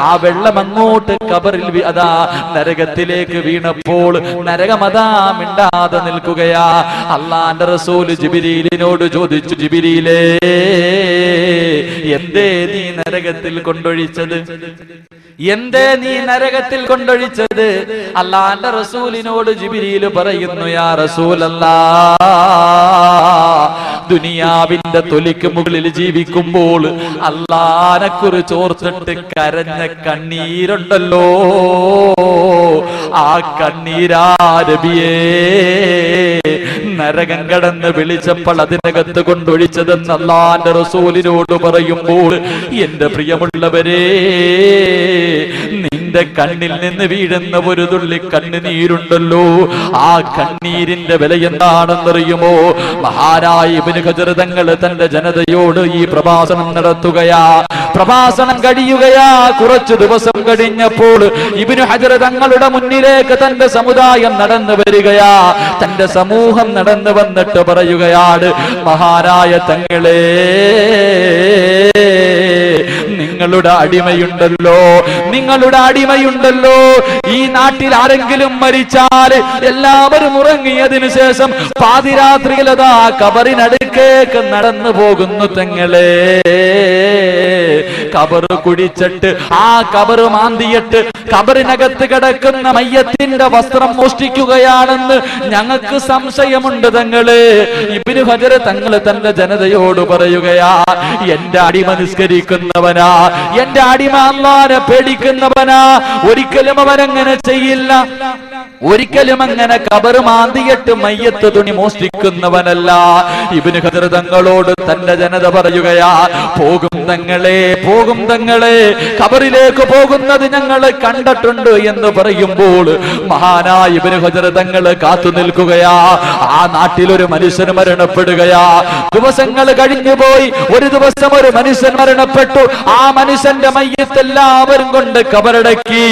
ആ വെള്ളം അങ്ങോട്ട് ഖബറിൽ അതാ നരകത്തിലേക്ക് വീണപ്പോൾ നരകം അതാ മിണ്ടാതെ നിൽക്കുകയാ. അല്ലാഹുവിന്റെ റസൂൽ ജിബ്രീലിനോട് ചോദിച്ചു, ജിബ്രീലേ, എന്തേ നീ നരകത്തിൽ കൊണ്ടൊഴിച്ചത്? അല്ലാഹുവിന്റെ റസൂലിനോട് ജിബ്രീൽ പറയുന്നു, യാ റസൂലല്ലാഹ്, ദുനിയാവിന്റെ തൊലിക്ക് മുകളിൽ ജീവിക്കുമ്പോൾ അല്ലാഹനെ കുറിച്ച് ഓർത്തിട്ട് കരഞ്ഞ കണ്ണീരുണ്ടല്ലോ, ആ കണ്ണീരാ നബിയേ നരകം കടന്ന് വിളിച്ചപ്പോൾ അതിനകത്ത് കൊണ്ടൊഴിച്ചതെന്ന് അല്ലാഹുവിന്റെ റസൂലിനോട് പറയുമ്പോൾ എന്റെ പ്രിയമുള്ളവരെ, നിന്റെ കണ്ണിൽ നിന്ന് വീഴുന്ന ഒരു തുള്ളി കണ്ണുനീരുണ്ടല്ലോ, ആ കണ്ണീരിന്റെ വില എന്താണെന്നറിയുമോ? മഹാനായ ഇബ്നു ഹജർ തങ്ങൾ തന്റെ ജനതയോട് ഈ പ്രഭാഷണം നടത്തുകയാ. പ്രഭാഷണം കഴിയുകയാ. കുറച്ചു ദിവസം കഴിഞ്ഞപ്പോൾ ഇബ്നു ഹജർ തങ്ങളുടെ മുന്നിലേക്ക് തന്റെ സമുദായം നടന്നു വരികയാ. തന്റെ സമൂഹം നടന്നു വന്നിട്ട് പറയുകയാണ്, മഹാനായ തങ്ങളെ, നിങ്ങളുടെ അടിമയുണ്ടല്ലോ, നിങ്ങളുടെ അടിമയുണ്ടല്ലോ. ഈ നാട്ടിൽ ആരെങ്കിലും മരിച്ചാൽ എല്ലാവരും ഉറങ്ങിയതിനു ശേഷം പാതിരാത്രിയിൽ അതാ കബറിനടുക്കേക്ക് നടന്നു പോകുന്നു തങ്ങളെ. കബറ് കുടിച്ചിട്ട് ആ കബറ് മാന്തിയിട്ട് കബറിനകത്ത് കിടക്കുന്ന മയ്യത്തിന്റെ വസ്ത്രം മോഷ്ടിക്കുകയാണെന്ന് ഞങ്ങൾക്ക് സംശയമുണ്ട് തങ്ങളെ. ഇബ്നു ഹജർ തങ്ങൾ തന്റെ ജനതയോട് പറയുകയാ, എന്റെ അടിമ നിസ്കരിക്കുന്നവനാ, എന്റെ അടിമ അല്ലാഹുവിനെ പേടിക്കുന്നവനാ, ഒരിക്കലും അവനങ്ങനെ ചെയ്യില്ല, ഒരിക്കലും അങ്ങനെ കബറ് മാന്തിയിട്ട് മയ്യത്ത് തുണി മോഷ്ടിക്കുന്നവനല്ല. ഇബ്നു ഹജർ തങ്ങളോട് തന്റെ ജനത പറയുകയാ, പോകും തങ്ങളെ, പോകും തങ്ങളെ, കബറിലേക്ക് പോകുന്നത് ഞങ്ങൾ കണ്ടിട്ടുണ്ട് എന്ന് പറയുമ്പോൾ മഹാനായ ഇബ്നു ഹജർ തങ്ങൾ കാത്തു നിൽക്കുകയാ. ആ നാട്ടിൽ ഒരു മനുഷ്യൻ മരണപ്പെടുകയാ. ദിവസങ്ങൾ കഴിഞ്ഞുപോയി. ഒരു ദിവസം ഒരു മനുഷ്യൻ മരണപ്പെട്ടു. ആ മനുഷ്യന്റെ മയ്യത്ത് എല്ലാവരും കൊണ്ട് കബറടക്കി.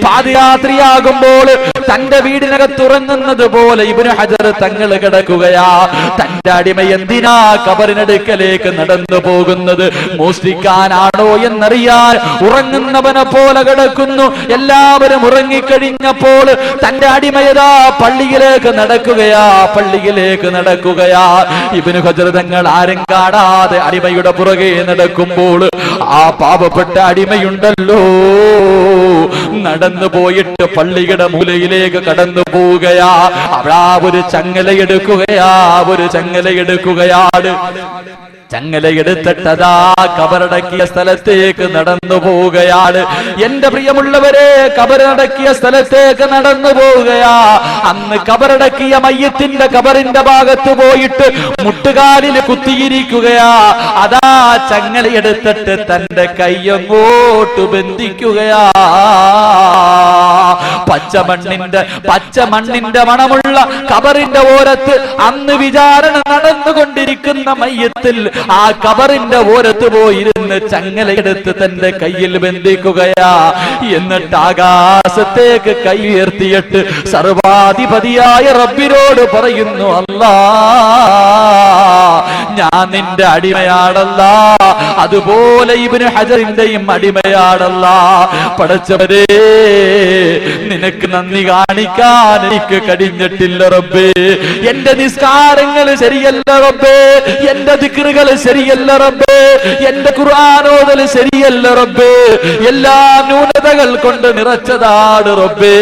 പാതിരാത്രിയാകുമ്പോൾ തന്റെ വീടിനകത്ത് ഉറങ്ങുന്നത് പോലെ ഇബ്നു ഹജർ തങ്ങൾ കിടക്കുകയാ. തന്റെ അടിമ എന്തിനാ കബറിനടുക്കലേക്ക് നടന്നു പോകുന്നത്? മോഷ്ടിക്കാനാണോ എന്നറിയാൻ ഉറങ്ങുന്നവനെ പോലെ കിടക്കുന്നു. എല്ലാവരും ഉറങ്ങിക്കഴിഞ്ഞപ്പോൾ തന്റെ അടിമയതാ പള്ളിയിലേക്ക് നടക്കുകയാ, പള്ളിയിലേക്ക് നടക്കുകയാ. ഇബ്നു ഹജർ തങ്ങൾ ആരും കാണാതെ അടിമയുടെ പുറകെ നടക്കുമ്പോൾ ആ പാവപ്പെട്ട അടിമയുണ്ടല്ലോ, നടന്നു പോയിട്ട് പള്ളിയുടെ മൂലയിലേക്ക് കടന്നു പോവുകയാ. അവിടെ ഒരു ചങ്ങലയെടുക്കുകയാ, ഒരു ചങ്ങലയെടുക്കുകയാണ്. ചങ്ങലയെടുത്തിട്ടതാ കബറടക്കിയ സ്ഥലത്തേക്ക് നടന്നു പോവുകയാണ്. എന്റെ പ്രിയമുള്ളവരെ, കബറടക്കിയ സ്ഥലത്തേക്ക് നടന്നു പോവുകയാ. അന്ന് കബറടക്കിയ മയ്യത്തിന്റെ കബറിന്റെ ഭാഗത്ത് പോയിട്ട് മുട്ടുകാലിൽ കുത്തിയിരിക്കുകയാ. അതാ ചങ്ങലയെടുത്തിട്ട് തന്റെ കൈയങ്ങോട്ട് ബന്ധിക്കുകയാ. പച്ചമണ്ണിന്റെ മണമുള്ള കബറിന്റെ ഓരത്ത് അന്ന് വിചാരണ നടന്നുകൊണ്ടിരിക്കുന്ന മയ്യത്തിൽ ആ കബറിന്റെ ഓരത്ത് പോയിരുന്ന് ചങ്ങലയെടുത്ത് തന്റെ കയ്യിൽ ബന്ധിക്കുകയാ. എന്നിട്ട് ആകാശത്തേക്ക് കൈ ഉയർത്തിയിട്ട് സർവാധിപതിയായ റബ്ബിനോട് പറയുന്നു, അല്ലാ, ഞാൻ നിന്റെ അടിമയാണല്ലാ, അതുപോലെ ഇബ്നു ഹജറിന്റെയും അടിമയാണല്ലാ. പടച്ചവരേ, നിനക്ക് നന്ദി കാണിക്കാൻ എനിക്ക് കഴിഞ്ഞിട്ടില്ല റബ്ബേ. എന്റെ നിസ്കാരങ്ങൾ ശരിയല്ല റബ്ബേ, എന്റെ ദിക്റുകൾ ശരിയല്ല റബ്ബേ, എന്റെ ഖുർആനോദൽ ശരിയല്ല റബ്ബേ, എല്ലാ ന്യൂനതകൾ കൊണ്ട് നിറച്ചതാണ് റബ്ബേ.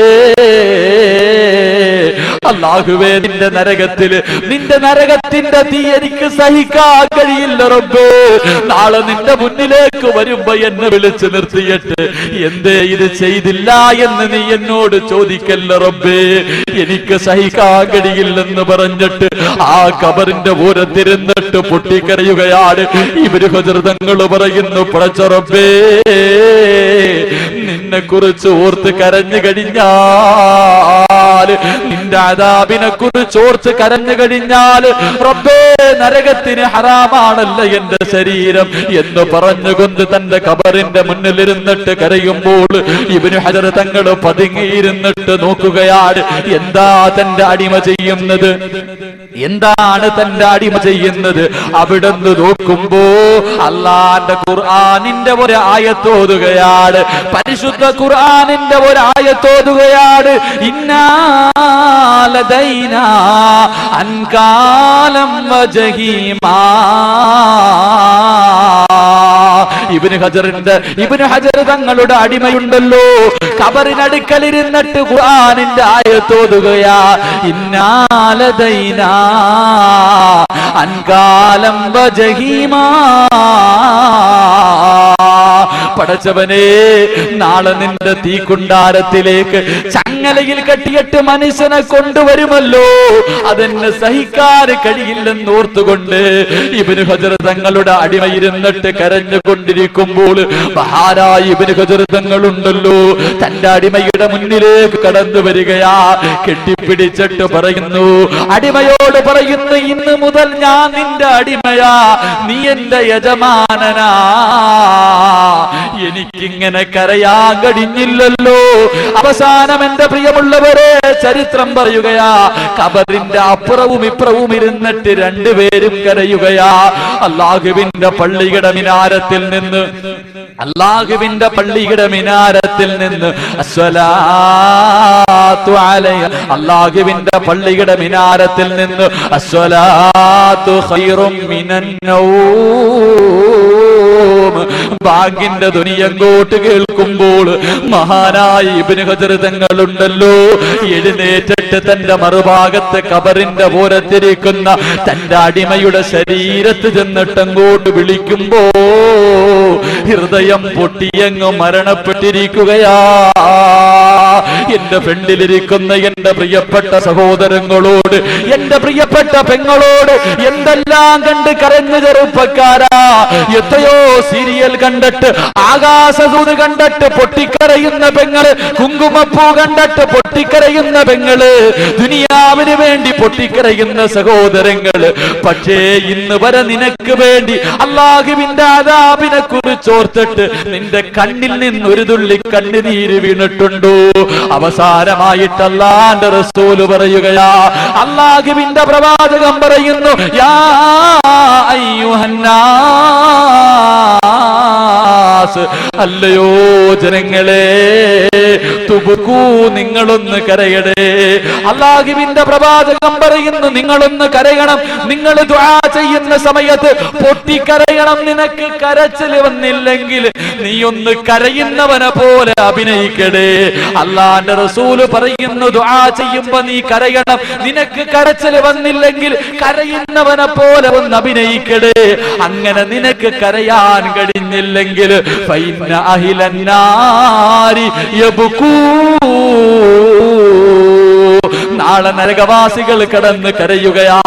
അല്ലാഹുവേ, നിന്റെ നരകത്തിന്റെ തീ എനിക്ക് സഹിക്കാൻ കഴിയില്ല റബ്ബേ. നാളെ നിന്റെ മുന്നിലേക്ക് വരുമ്പോ എന്നെ വിളിച്ചു നിർത്തിയിട്ട് എന്തേ ഇത് ചെയ്തില്ല എന്ന് നീ എന്നോട് ചോദിക്കല്ല റബ്ബേ, എനിക്ക് സഹിക്കാൻ കഴിയില്ലെന്ന് പറഞ്ഞിട്ട് ആ കബറിന്റെ ഓരത്തിരുന്നിട്ട് പൊട്ടിക്കരയുകയാണ്. ഇബ്നു ഹജർ തങ്ങൾ പറയുന്നു, പടച്ച റബ്ബേ, നിന്നെ കുറിച്ച് ഓർത്ത് കരഞ്ഞു കഴിഞ്ഞാൽ, നിന്റെ അദാബിനെ കുറിച്ച് ഓർത്ത് കരഞ്ഞു കഴിഞ്ഞാൽ റബ്ബേ, നരകത്തിന് ഹറാമാണല്ല എന്റെ ശരീരം എന്ന് പറഞ്ഞുകൊണ്ട് തന്റെ കബറിന്റെ മുന്നിലിരുന്നിട്ട് കരയുമ്പോൾ ഇബ്നു ഹജർ തങ്ങൾ പതുങ്ങിയിരുന്നിട്ട് നോക്കുകയാണ്. എന്താ തന്റെ അടിമ ചെയ്യുന്നത്? എന്താണ് തന്റെ അടിമ ചെയ്യുന്നത്? അവിടുന്ന് നോക്കുമ്പോ അല്ലാഹുവിന്റെ ഖുർആനിന്റെ ഒരു ആയത്തോതുകയാണ്. പരിശുദ്ധ ഖുർആനിന്റെ ഒരു ആയത്തോതുകയാണ്. ഇന്നാ ലദൈനാ അൻകാലം വജഹീമാ. ഇബ്നു ഹജർ തങ്ങളുടെ അടിമയുണ്ടല്ലോ, കബറിനടുക്കലിരുന്നിട്ട് ഖുർആനിന്റെ ആയത്തോതുകയാ. ഇന്നാ ലദൈനാ അൻകാലം വജഹീമാ. പടച്ചവനെ, നാളെ നിന്റെ തീക്കുണ്ടാരത്തിലേക്ക് ചങ്ങല ചങ്ങലയിൽ കെട്ടിയിട്ട് മനുഷ്യനെ കൊണ്ടുവരുമല്ലോ, അതെന്നെ സഹിക്കാൻ കഴിയില്ലെന്ന് ഓർത്തുകൊണ്ട് ഇബ്നു ഹജർ തങ്ങളുടെ അടിമയിരുന്നിട്ട് കരഞ്ഞുകൊണ്ടിരിക്കുമ്പോൾ മഹാനായ ഇബ്നു ഹജർ തങ്ങളുണ്ടല്ലോ തന്റെ അടിമയുടെ മുന്നിലേക്ക് കടന്നു വരികയാ. കെട്ടിപ്പിടിച്ചിട്ട് പറയുന്നു, അടിമയോട് പറയുന്നു, ഇന്ന് മുതൽ ഞാൻ നിന്റെ അടിമയാ, നീ എന്റെ യജമാനനാ. എനിക്കിങ്ങനെ കരയാൻ കഴിഞ്ഞില്ലല്ലോ. അവസാനം എന്റെ പ്രിയമുള്ളവരെ ചരിത്രം പറയുകയാ, ഖബറിന്റെ അപ്പുറവും ഇപ്പുറവും ഇരുന്നിട്ട് രണ്ടുപേരും കരയുകയാ. അല്ലാഹുവിന്റെ പള്ളിയുടെ മിനാരത്തിൽ നിന്ന് അസ്സലാത്തു അലൈഹി, അല്ലാഹുവിന്റെ പള്ളിയുടെ മിനാരത്തിൽ നിന്ന് അസ്സലാത്തു ഖൈറും മിനൻ നൗം, ബാങ്കിന്റെ ധ്വനി അങ്ങോട്ട് കേൾക്കുമ്പോൾ മഹാനായ ഇബ്നു ഹജർ തങ്ങളുണ്ടല്ലോ എഴുന്നേറ്റിട്ട് തന്റെ മറുഭാഗത്ത് ഖബറിന്റെ ഓരത്തിരിക്കുന്ന തന്റെ അടിമയുടെ ശരീരത്ത് ചെന്നിട്ട് അങ്ങോട്ട് വിളിക്കുമ്പോ ഹൃദയം പൊട്ടിയങ്ങ് മരണപ്പെട്ടിരിക്കുകയാ. എന്റെ ഫ്രണ്ടിലിരിക്കുന്ന എന്റെ പ്രിയപ്പെട്ട സഹോദരങ്ങളോട്, എന്റെ പ്രിയപ്പെട്ട പെങ്ങളോട് എന്തെല്ലാം കണ്ട് കരഞ്ഞു ചെറുപ്പക്കാരാ. എത്രയോ സീരിയൽ കണ്ടിട്ട്, ആകാശദൂത് കണ്ടിട്ട് പൊട്ടിക്കരയുന്ന പെങ്ങള്, കുങ്കുമപ്പൂ കണ്ടിട്ട് പൊട്ടിക്കരയുന്ന പെങ്ങള്, ദുനിയാവിന് വേണ്ടി പൊട്ടിക്കരയുന്ന സഹോദരങ്ങള്. പക്ഷേ ഇന്ന് വരെ നിനക്ക് വേണ്ടി അല്ലാഹുവിന്റെ അദാബിനെ കുറിച്ചോർത്തിട്ട് നിന്റെ കണ്ണിൽ നിന്ന് ഒരു തുള്ളി കണ്ണുനീര് വീണിട്ടുണ്ടോ? അവസാനമായിട്ട് അല്ലാഹുവിന്റെ റസൂല് പറയുകയാ, അല്ലാഹുവിന്റെ പ്രവാചകൻ പറയുന്നു, യാ അയ്യുഹന്നാസ്, അല്ലയോ ജനങ്ങളെ, തുബുക്കൂ, നിങ്ങളൊന്ന് കരയണേ. അല്ലാഹുവിന്റെ പ്രവാചകൻ പറയുന്നു, നിങ്ങളൊന്ന് കരയണം. നിങ്ങൾ ദുആ ചെയ്യുന്ന സമയത്ത് പൊട്ടിക്കരയണം. നിനക്ക് കരച്ചിൽ വന്നില്ലെങ്കിൽ നീ ഒന്ന് കരയുന്നവനെ പോലെ അഭിനയിക്കണേ. അല്ലാഹുവിന്റെ റസൂല് പറയുന്നു, ദുആ ചെയ്യുമ്പോ നീ കരയണം. നിനക്ക് കരച്ചിൽ വന്നില്ലെങ്കിൽ കരയുന്നവനെ പോലെ ഒന്ന് അഭിനയിക്കണേ. അങ്ങനെ നിനക്ക് കരയാൻ കഴിഞ്ഞില്ലെങ്കിൽ ഫൈന അഹ്ലന്നാരി യബ്കൂ, നാളെ നരകവാസികൾ കടന്ന് കരയുകയാ.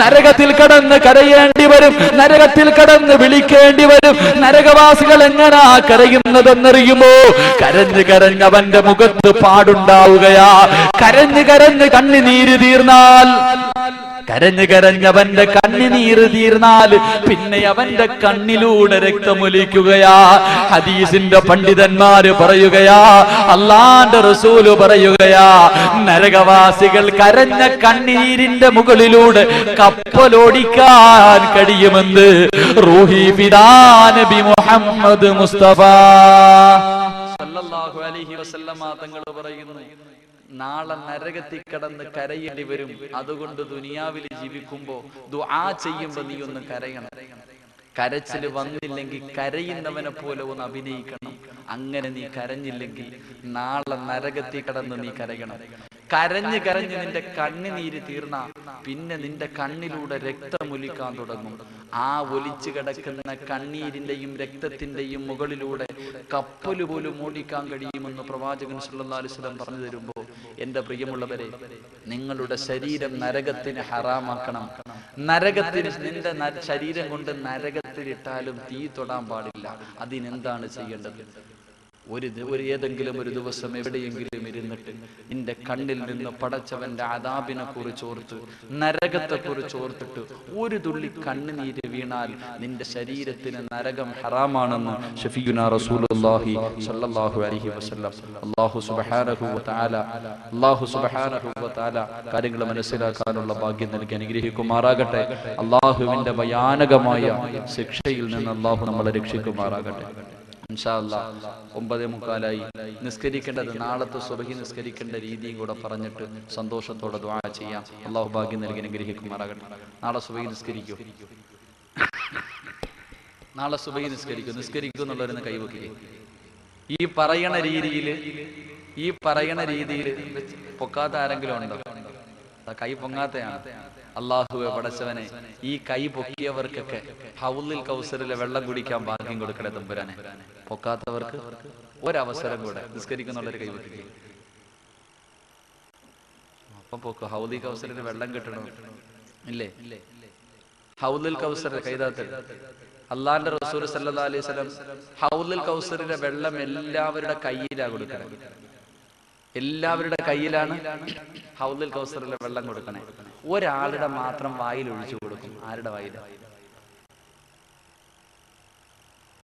നരകത്തിൽ കടന്ന് കരയേണ്ടി വരും, നരകത്തിൽ കടന്ന് വിളിക്കേണ്ടി വരും. നരകവാസികൾ എങ്ങനാ കരയുന്നതെന്നറിയുമോ? കരഞ്ഞ് കരഞ്ഞ് അവന്റെ മുഖത്ത് പാടുണ്ടാവുകയാ. കരഞ്ഞ് കരഞ്ഞ് കണ്ണുനീര് തീർന്നാൽ, കരഞ്ഞ് കരഞ്ഞവന്റെ കണ്ണുനീര് തീർന്നാൽ പിന്നെ അവന്റെ കണ്ണിലൂടെ രക്തമൊലിക്കുകയാ. ഹദീസിന്റെ പണ്ഡിതന്മാര് പറയുകയാ, അല്ലാഹുവിന്റെ റസൂല് പറയുകയാ, നരകവാസികൾ കരഞ്ഞ കണ്ണീരിന്റെ മുകളിലൂടെ കപ്പലോടിക്കാൻ കഴിയുമെന്ന് റൂഹി ഫിദാ നബി മുഹമ്മദ് മുസ്തഫ സല്ലല്ലാഹു അലൈഹി വസല്ലമ തങ്ങൾ പറയുന്നു, നാളെ നരകത്തിൽ കടന്ന് കരയേണ്ടി വരും. അതുകൊണ്ട് ദുനിയാവിൽ ജീവിക്കുമ്പോ ദുആ ചെയ്യുമ്പോ നീ ഒന്ന് കരയണം. കരച്ചില് വന്നില്ലെങ്കിൽ കരയുന്നവനെ പോലെ ഒന്ന് അഭിനയിക്കണം. അങ്ങനെ നീ കരഞ്ഞില്ലെങ്കിൽ നാളെ നരകത്തിൽ കടന്ന് നീ കരയണം. കരഞ്ഞ് കരഞ്ഞ് നിന്റെ കണ്ണുനീര് തീർന്ന പിന്നെ നിന്റെ കണ്ണിലൂടെ രക്തമൊലിക്കാൻ തുടങ്ങും. ആ ഒലിച്ചു കിടക്കുന്ന കണ്ണീരിന്റെയും രക്തത്തിന്റെയും മുകളിലൂടെ കപ്പല് പോലും ഓടിക്കാൻ കഴിയുമെന്ന് പ്രവാചകൻ സല്ലല്ലാഹു അലൈഹി വസല്ലം പറഞ്ഞു തരുമ്പോ, എന്റെ പ്രിയമുള്ളവരെ, നിങ്ങളുടെ ശരീരം നരകത്തിന് ഹറാമാക്കണം. നരകത്തിന് നിന്റെ ശരീരം കൊണ്ട് നരകത്തിലിട്ടാലും തീ തൊടാൻ പാടില്ല. അതിനെന്താണ് ചെയ്യേണ്ടത്? ഏതെങ്കിലും ഒരു ദിവസം എവിടെയെങ്കിലും ഇരുന്നിട്ട് നിന്റെ കണ്ണിൽ നിന്ന് പടച്ചവന്റെ അദാബിനെ കുറിച്ച് ഓർത്ത്, നരകത്തെ കുറിച്ച് ഓർത്തിട്ട് ഒരു തുള്ളി കണ്ണുനീര് വീണാൽ നിന്റെ ശരീരത്തിന് നരകം ഹറാമാണെന്ന് ഷഫീഉനാ റസൂലുള്ളാഹി സ്വല്ലല്ലാഹു അലൈഹി വസല്ലം. അല്ലാഹു സുബ്ഹാനഹു വ തആല കാര്യങ്ങൾ മനസ്സിലാക്കാനുള്ള ഭാഗ്യം നൽകി അനുഗ്രഹിക്കുമാറാകട്ടെ. അല്ലാഹുവിന്റെ ഭയാനകമായ ശിക്ഷയിൽ നിന്ന് അല്ലാഹു നമ്മളെ രക്ഷിക്കുമാറാകട്ടെ. ഇൻഷാ അല്ലാഹ് 9:45 നിസ്കരിക്കേണ്ടത് നാളത്തെ സുബ്ഹി നിസ്കരിക്കേണ്ട രീതിയും കൂടെ പറഞ്ഞിട്ട് സന്തോഷത്തോടെ ദുആ ചെയ്യാം. അല്ലാഹു ഭാഗ്യം നൽകി അനുഗ്രഹിക്കുമാറാകട്ടെ. നാളെ സുബ്ഹി നിസ്കരിക്കൂ, നാളെ സുബ്ഹി നിസ്കരിക്കൂ എന്നുള്ളവരെന്ന് കൈവക്കുക. ഈ പറയണ രീതിയിൽ പൊക്കാത്ത ആരെങ്കിലും ഉണ്ടോ? കൈ പൊങ്ങാത്തയാണ്. അല്ലാഹുവേ പടച്ചവനെ, ഈ കൈ പൊക്കിയവർക്കൊക്കെ ഹൗലുൽ കൗസറിലെ വെള്ളം കുടിക്കാൻ ഭാഗ്യം കൊടുക്കണേ തമ്പുരാനെ. പൊക്കാത്തവർക്ക് ഒരവസരം കൂടെ നിസ്കരിക്കുന്നുള്ളൊരു കൈ പൊക്കിക്കുക. പോക്ക് ഹൗദി കൗസറിന് വെള്ളം കിട്ടണം ഇല്ലേ? ഹൗദുൽ കൗസർ കൈതാത്ത് അള്ളാന്റെ റസൂൽ സല്ലല്ലാഹു അലൈഹി വസല്ലം ഹൗദുൽ കൗസറിന്റെ വെള്ളം എല്ലാവരുടെ കയ്യിലാണ് കൊടുക്കണം. എല്ലാവരുടെ കയ്യിലാണ് ഹൗദുൽ കൗസറിലെ വെള്ളം കൊടുക്കണേ. ഒരാളുടെ മാത്രം വായിൽ ഒഴിച്ചു കൊടുക്കും. ആരുടെ വായിൽ?